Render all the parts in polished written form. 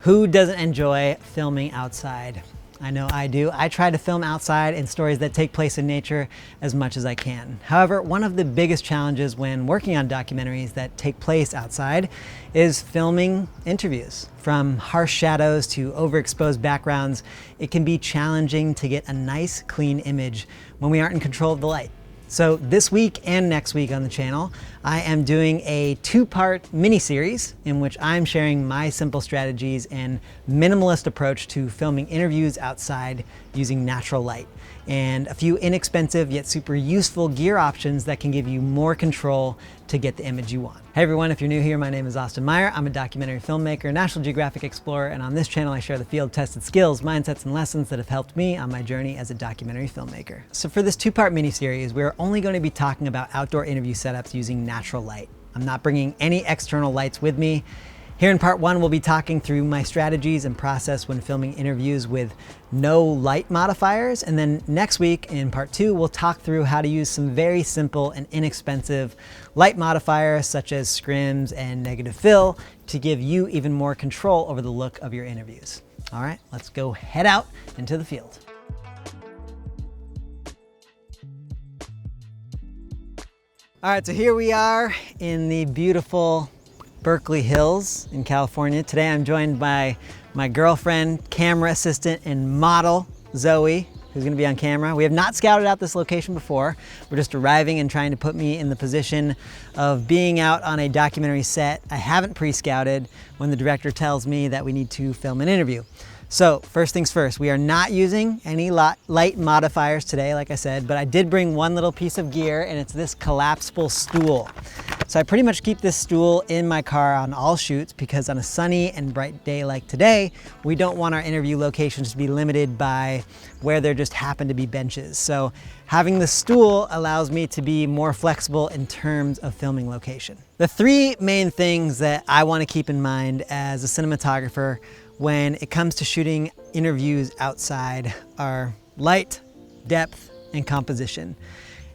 Who doesn't enjoy filming outside? I know I do. I try to film outside in stories that take place in nature as much as I can. However, one of the biggest challenges when working on documentaries that take place outside is filming interviews. From harsh shadows to overexposed backgrounds, it can be challenging to get a nice, clean image when we aren't in control of the light. So this week and next week on the channel, I am doing a two-part mini-series in which I'm sharing my simple strategies and minimalist approach to filming interviews outside using natural light, and a few inexpensive yet super useful gear options that can give you more control to get the image you want. Hey everyone, if you're new here, my name is Austin Meyer. I'm a documentary filmmaker, National Geographic Explorer, and on this channel I share the field-tested skills, mindsets, and lessons that have helped me on my journey as a documentary filmmaker. So for this two-part mini-series, we're only going to be talking about outdoor interview setups using natural light. I'm not bringing any external lights with me. Here in part one, we'll be talking through my strategies and process when filming interviews with no light modifiers. And then next week in part two, we'll talk through how to use some very simple and inexpensive light modifiers such as scrims and negative fill to give you even more control over the look of your interviews. All right, let's go head out into the field. All right, so here we are in the beautiful Berkeley Hills in California. Today I'm joined by my girlfriend, camera assistant, and model, Zoe, who's gonna be on camera. We have not scouted out this location before. We're just arriving and trying to put me in the position of being out on a documentary set I haven't pre-scouted when the director tells me that we need to film an interview. So first things first, we are not using any light modifiers today, like I said, but I did bring one little piece of gear, and it's this collapsible stool. So I pretty much keep this stool in my car on all shoots because on a sunny and bright day like today, we don't want our interview locations to be limited by where there just happen to be benches. So having the stool allows me to be more flexible in terms of filming location. The three main things that I want to keep in mind as a cinematographer when it comes to shooting interviews outside are light, depth, and composition.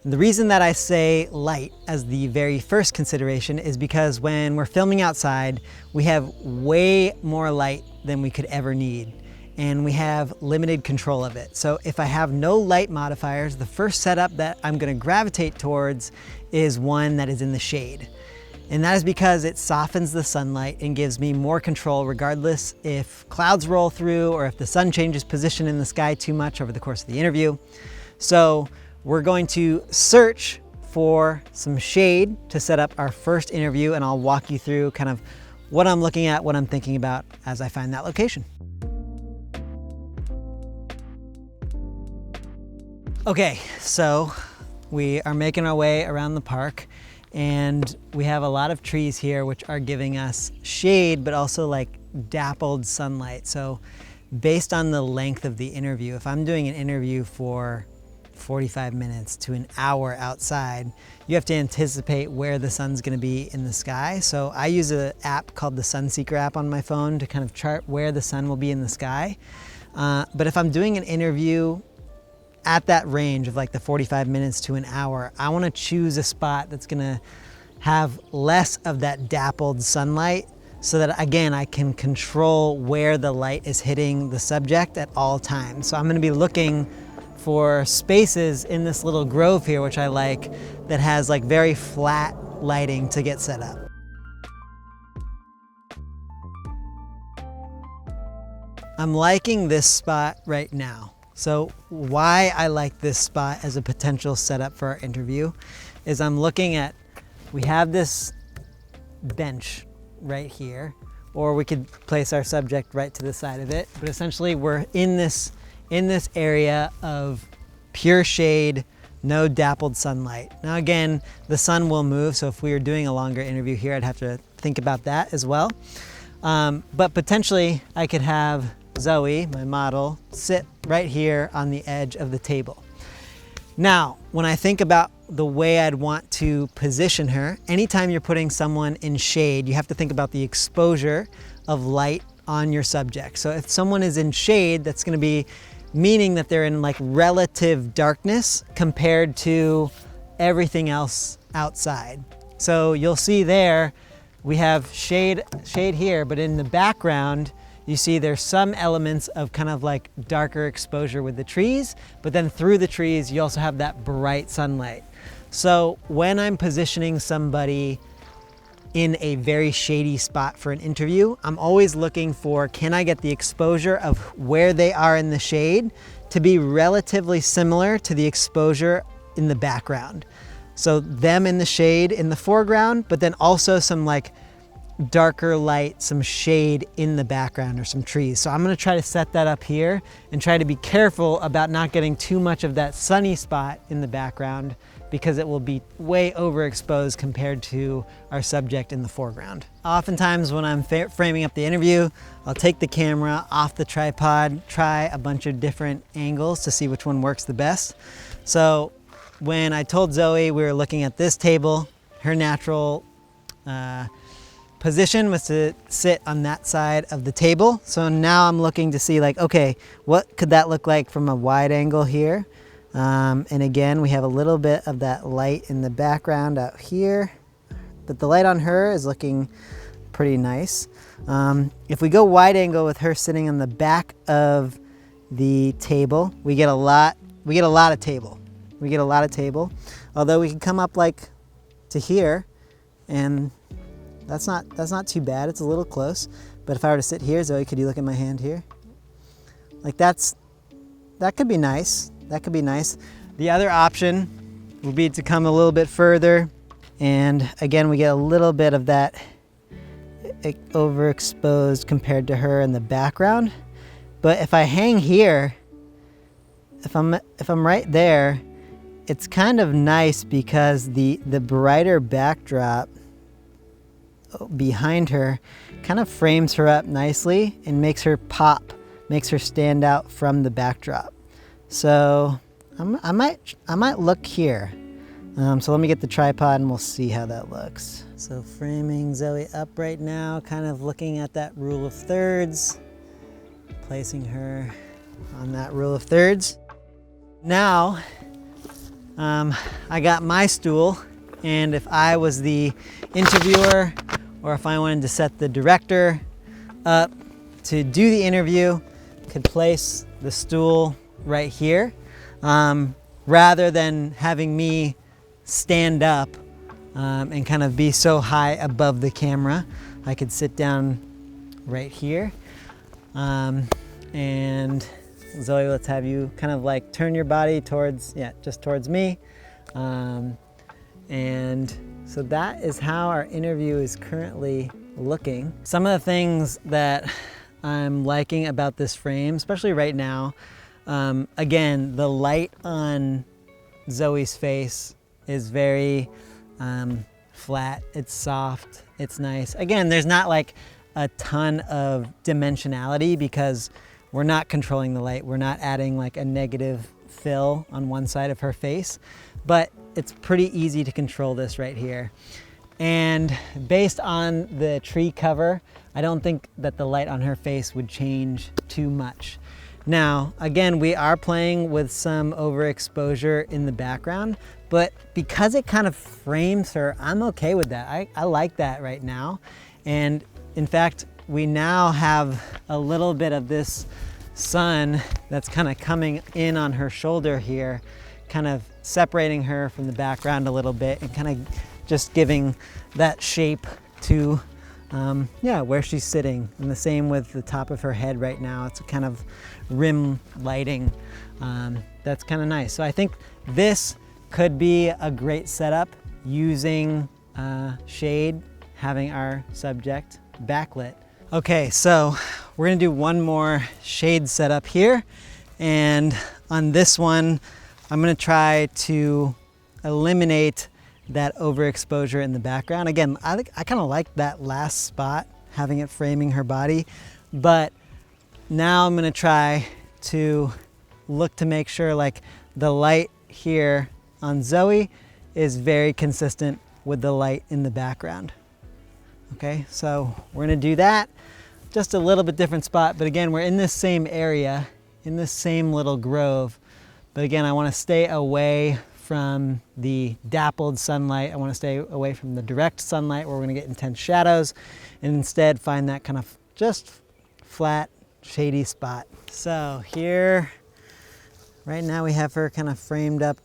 And the reason that I say light as the very first consideration is because when we're filming outside, we have way more light than we could ever need, and we have limited control of it. So if I have no light modifiers, the first setup that I'm gonna gravitate towards is one that is in the shade. And that is because it softens the sunlight and gives me more control regardless if clouds roll through or if the sun changes position in the sky too much over the course of the interview. So we're going to search for some shade to set up our first interview, and I'll walk you through kind of what I'm looking at, what I'm thinking about as I find that location. Okay, so we are making our way around the park, and we have a lot of trees here which are giving us shade, but also like dappled sunlight. So based on the length of the interview, if I'm doing an interview for 45 minutes to an hour outside, you have to anticipate where the sun's gonna be in the sky. So I use an app called the Sunseeker app on my phone to kind of chart where the sun will be in the sky. But if I'm doing an interview at that range of like the 45 minutes to an hour, I want to choose a spot that's gonna have less of that dappled sunlight so that, again, I can control where the light is hitting the subject at all times. So I'm gonna be looking for spaces in this little grove here, which I like, that has like very flat lighting to get set up. I'm liking this spot right now. So why I like this spot as a potential setup for our interview is I'm looking at, we have this bench right here, or we could place our subject right to the side of it. But essentially we're in this area of pure shade, no dappled sunlight. Now again, the sun will move, so if we were doing a longer interview here, I'd have to think about that as well. But potentially I could have Zoe, my model, sit right here on the edge of the table. Now, when I think about the way I'd want to position her, anytime you're putting someone in shade, you have to think about the exposure of light on your subject. So if someone is in shade, that's gonna be meaning that they're in like relative darkness compared to everything else outside. So you'll see there, we have shade here, but in the background, you see there's some elements of kind of like darker exposure with the trees, but then through the trees, you also have that bright sunlight. So when I'm positioning somebody in a very shady spot for an interview, I'm always looking for, can I get the exposure of where they are in the shade to be relatively similar to the exposure in the background. So them in the shade in the foreground, but then also some like darker light, some shade in the background or some trees. So I'm gonna try to set that up here and try to be careful about not getting too much of that sunny spot in the background, because it will be way overexposed compared to our subject in the foreground. Oftentimes when I'm framing up the interview, I'll take the camera off the tripod, try a bunch of different angles to see which one works the best. So when I told Zoe we were looking at this table, her natural position was to sit on that side of the table. So now I'm looking to see like, okay, what could that look like from a wide angle here? And again, we have a little bit of that light in the background out here, but the light on her is looking pretty nice. If we go wide angle with her sitting on the back of the table, we get a lot of table. Although we can come up like to here, and that's not too bad. It's a little close, but if I were to sit here, Zoe, could you look at my hand here? Like that could be nice. That could be nice. The other option would be to come a little bit further, and again we get a little bit of that overexposed compared to her in the background. But if I hang here, if I'm right there, it's kind of nice because the brighter backdrop behind her kind of frames her up nicely and makes her pop, makes her stand out from the backdrop. So I might look here. So let me get the tripod and we'll see how that looks. So framing Zoe up right now, kind of looking at that rule of thirds, placing her on that rule of thirds. Now, I got my stool, and if I was the interviewer or if I wanted to set the director up to do the interview, could place the stool right here, rather than having me stand up and kind of be so high above the camera. I could sit down right here. And Zoe, let's have you kind of like turn your body towards, just towards me. And so that is how our interview is currently looking. Some of the things that I'm liking about this frame, especially right now, again, the light on Zoe's face is very flat, it's soft, it's nice. Again, there's not like a ton of dimensionality because we're not controlling the light. We're not adding like a negative fill on one side of her face, but it's pretty easy to control this right here. And based on the tree cover, I don't think that the light on her face would change too much. Now, again, we are playing with some overexposure in the background, but because it kind of frames her, I'm okay with that. I like that right now. And in fact, we now have a little bit of this sun that's kind of coming in on her shoulder here, kind of separating her from the background a little bit and kind of just giving that shape to where she's sitting. And the same with the top of her head right now. It's a kind of rim lighting that's kind of nice. So I think this could be a great setup using shade, having our subject backlit. Okay, so we're gonna do one more shade setup here. And on this one, I'm gonna try to eliminate that overexposure in the background. Again, I kind of like that last spot, having it framing her body, but now I'm gonna try to look to make sure like the light here on Zoe is very consistent with the light in the background. Okay, so we're gonna do that. Just a little bit different spot, but again, we're in this same area, in this same little grove. But again, I wanna stay away from the dappled sunlight. I wanna stay away from the direct sunlight where we're gonna get intense shadows, and instead find that kind of just flat, shady spot. So here, right now we have her kind of framed up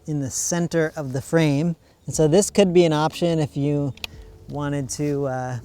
in the center of the frame. And so this could be an option if you wanted to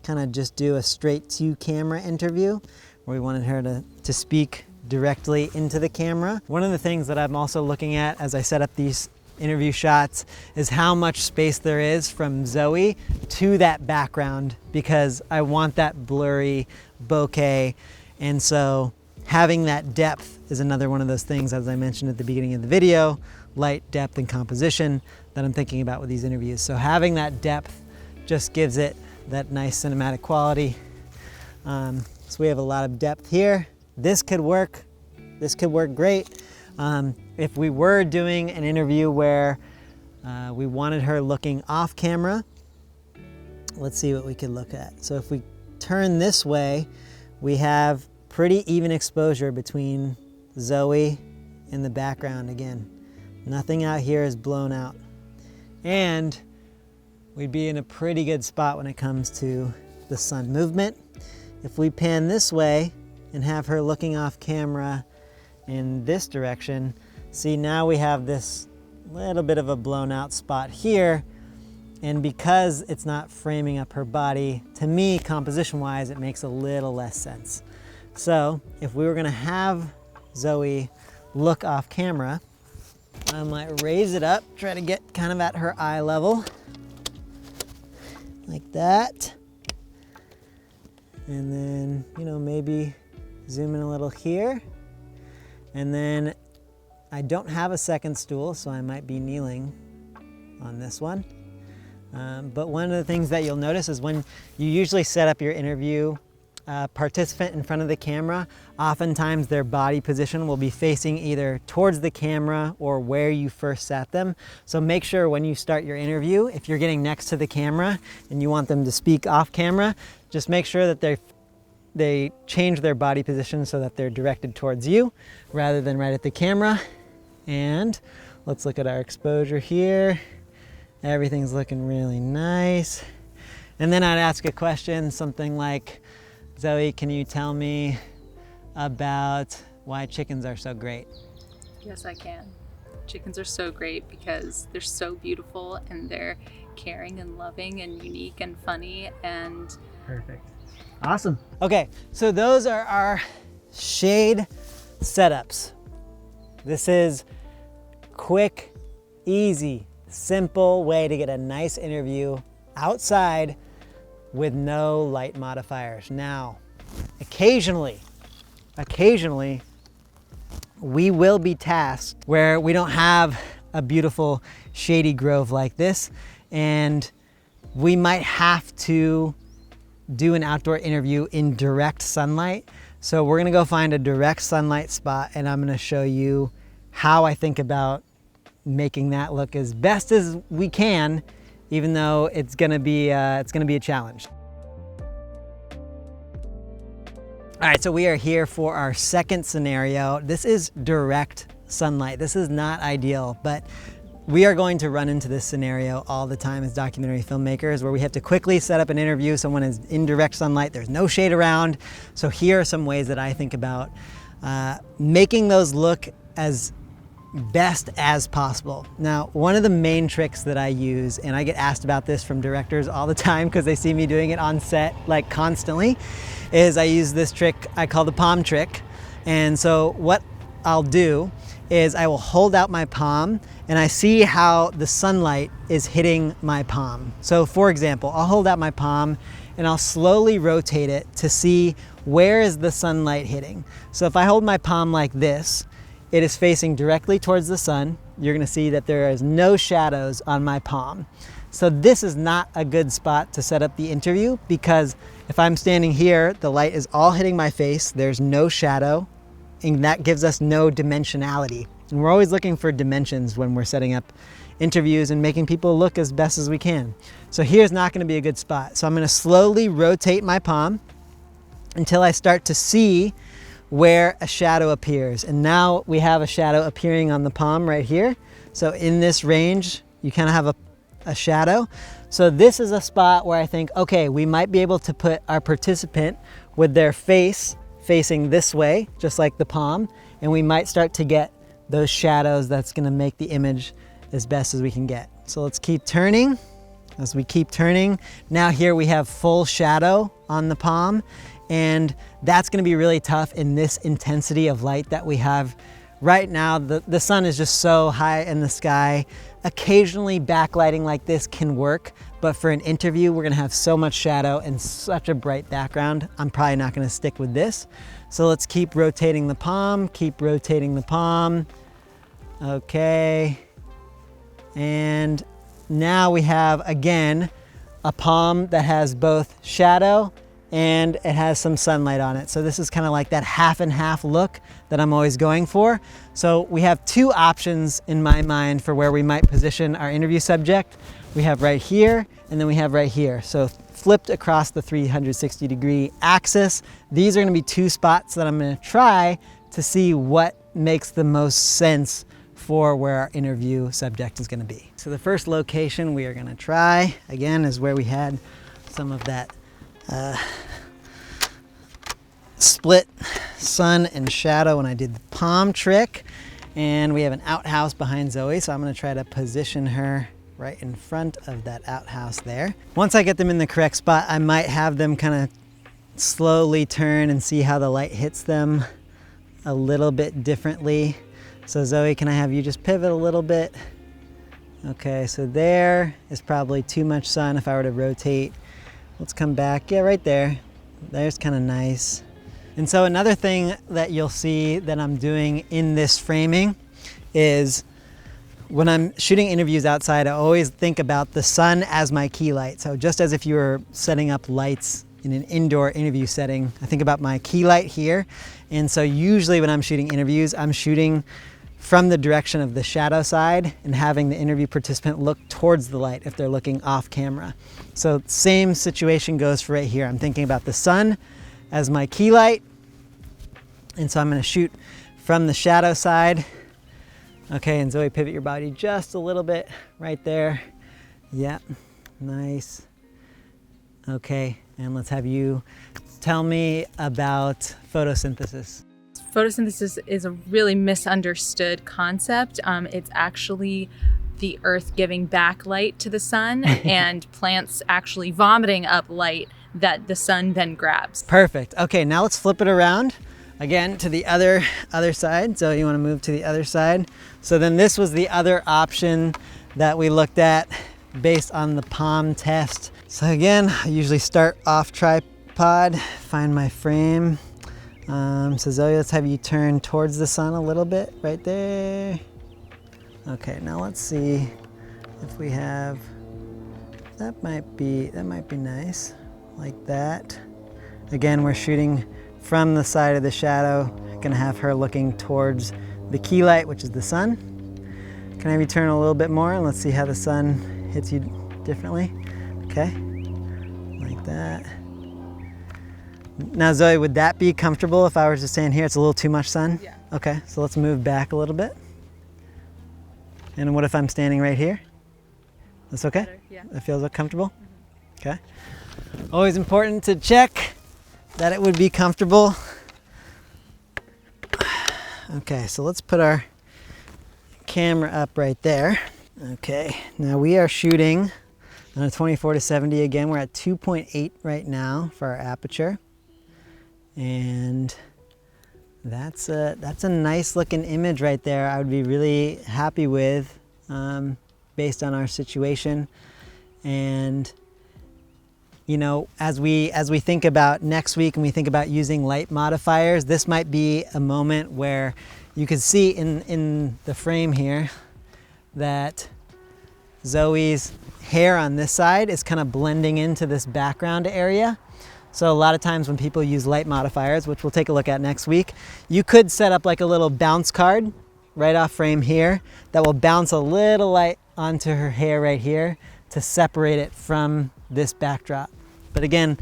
kind of just do a straight to camera interview where we wanted her to speak directly into the camera. One of the things that I'm also looking at as I set up these interview shots is how much space there is from Zoe to that background, because I want that blurry bokeh. And so having that depth is another one of those things, as I mentioned at the beginning of the video, light, depth, and composition that I'm thinking about with these interviews. So having that depth just gives it that nice cinematic quality. So we have a lot of depth here. This could work. This could work great. If we were doing an interview where we wanted her looking off camera, let's see what we could look at. So if we turn this way, we have pretty even exposure between Zoe and the background again. Nothing out here is blown out. And we'd be in a pretty good spot when it comes to the sun movement. If we pan this way and have her looking off camera in this direction, see, now we have this little bit of a blown out spot here. And because it's not framing up her body, to me, composition wise, it makes a little less sense. So if we were gonna have Zoe look off camera, I might raise it up, try to get kind of at her eye level, like that. And then, you know, maybe zoom in a little here. And then I don't have a second stool, so I might be kneeling on this one. But one of the things that you'll notice is when you usually set up your interview participant in front of the camera, oftentimes their body position will be facing either towards the camera or where you first sat them. So make sure when you start your interview, if you're getting next to the camera and you want them to speak off camera, just make sure that they change their body position so that they're directed towards you rather than right at the camera. And let's look at our exposure here. Everything's looking really nice. And then I'd ask a question, something like, Zoe, can you tell me about why chickens are so great? Yes, I can. Chickens are so great because they're so beautiful and they're caring and loving and unique and funny and... Perfect. Awesome. Okay, so those are our shade setups. This is quick, easy, simple way to get a nice interview outside with no light modifiers. Now, occasionally, we will be tasked where we don't have a beautiful shady grove like this, and we might have to do an outdoor interview in direct sunlight. So we're gonna go find a direct sunlight spot, and I'm gonna show you how I think about making that look as best as we can, even though it's gonna be a challenge. All right, so we are here for our second scenario. This is direct sunlight. This is not ideal, but we are going to run into this scenario all the time as documentary filmmakers, where we have to quickly set up an interview. Someone is in direct sunlight, there's no shade around. So here are some ways that I think about making those look as best as possible. Now, one of the main tricks that I use, and I get asked about this from directors all the time because they see me doing it on set like constantly, is I use this trick I call the palm trick. And so what I'll do is I will hold out my palm and I see how the sunlight is hitting my palm. So for example, I'll hold out my palm and I'll slowly rotate it to see where is the sunlight hitting. So if I hold my palm like this, it is facing directly towards the sun. You're gonna see that there is no shadows on my palm. So this is not a good spot to set up the interview, because if I'm standing here, the light is all hitting my face, there's no shadow, and that gives us no dimensionality. And we're always looking for dimensions when we're setting up interviews and making people look as best as we can. So here's not gonna be a good spot. So I'm gonna slowly rotate my palm until I start to see where a shadow appears. And now we have a shadow appearing on the palm right here. So in this range, you kind of have a shadow. So this is a spot where I think, okay, we might be able to put our participant with their face facing this way, just like the palm, and we might start to get those shadows that's gonna make the image as best as we can get. So let's keep turning. As we keep turning, now here we have full shadow on the palm, and that's gonna be really tough in this intensity of light that we have right now. The sun is just so high in the sky. Occasionally backlighting like this can work, but for an interview, we're gonna have so much shadow and such a bright background, I'm probably not gonna stick with this. So let's keep rotating the palm, keep rotating the palm. Okay. And now we have, again, a palm that has both shadow and it has some sunlight on it. So this is kind of like that half and half look that I'm always going for. So we have two options in my mind for where we might position our interview subject. We have right here, and then we have right here. So flipped across the 360-degree axis. These are gonna be two spots that I'm gonna try to see what makes the most sense for where our interview subject is gonna be. So the first location we are gonna try, again, is where we had some of that split sun and shadow when I did the palm trick. And we have an outhouse behind Zoe, so I'm gonna try to position her right in front of that outhouse there. Once I get them in the correct spot, I might have them kind of slowly turn and see how the light hits them a little bit differently. So Zoe, can I have you just pivot a little bit? Okay, so there is probably too much sun if I were to rotate. Let's come back, yeah, right there. There's kind of nice. And so another thing that you'll see that I'm doing in this framing is when I'm shooting interviews outside, I always think about the sun as my key light. So just as if you were setting up lights in an indoor interview setting, I think about my key light here. And so usually when I'm shooting interviews, I'm shooting from the direction of the shadow side and having the interview participant look towards the light if they're looking off camera. So same situation goes for right here. I'm thinking about the sun as my key light. And so I'm gonna shoot from the shadow side. Okay, and Zoe, pivot your body just a little bit right there. Yep, nice. Okay, and let's have you tell me about photosynthesis. Photosynthesis is a really misunderstood concept. It's actually the earth giving back light to the sun and plants actually vomiting up light that the sun then grabs. Perfect. Okay, now let's flip it around again to the other side. So you want to move to the other side. So then this was the other option that we looked at based on the palm test. So again, I usually start off tripod, find my frame. So Zoe, let's have you turn towards the sun a little bit right there. Okay, now let's see if we have, that might be nice, like that. Again, we're shooting from the side of the shadow, gonna have her looking towards the key light, which is the sun. Can I have you turn a little bit more and let's see how the sun hits you differently? Okay, like that. Now Zoe, would that be comfortable if I was to stand here? It's a little too much sun? Yeah. Okay, so let's move back a little bit. And what if I'm standing right here? That's okay? Better, yeah. That feels comfortable? Mm-hmm. Okay. Always important to check that it would be comfortable. Okay, so let's put our camera up right there. Okay, now we are shooting on a 24-70 again. We're at 2.8 right now for our aperture. And that's a nice looking image right there. I would be really happy with based on our situation. And you know, as we think about next week and we think about using light modifiers, this might be a moment where you could see in the frame here that Zoe's hair on this side is kind of blending into this background area. So a lot of times when people use light modifiers, which we'll take a look at next week, you could set up like a little bounce card right off frame here that will bounce a little light onto her hair right here to separate it from this backdrop. But again,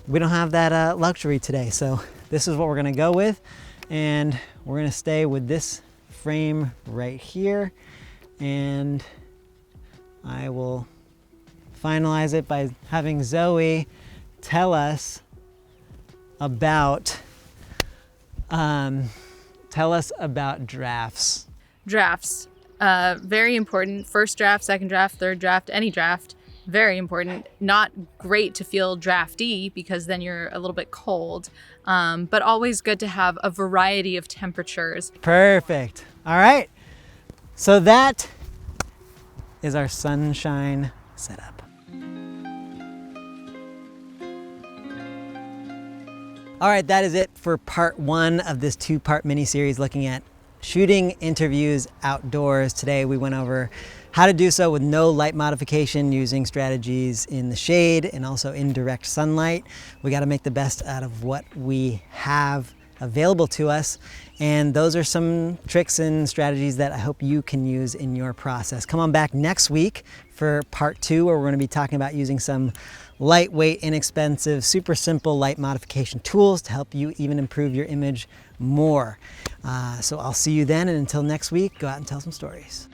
we don't have that luxury today. So this is what we're gonna go with. And we're gonna stay with this frame right here. And I will finalize it by having Zoe tell us about drafts. Drafts. Very important. First draft, second draft, third draft, any draft. Very important. Not great to feel drafty because then you're a little bit cold, but always good to have a variety of temperatures. Perfect. All right. So that is our sunshine setup. All right, that is it for part 1 of this 2-part mini-series looking at shooting interviews outdoors. Today we went over how to do so with no light modification, using strategies in the shade and also in direct sunlight. We got to make the best out of what we have available to us, and those are some tricks and strategies that I hope you can use in your process. Come on back next week for part 2, where we're going to be talking about using some lightweight, inexpensive, super simple light modification tools to help you even improve your image more. So I'll see you then, and until next week, go out and tell some stories.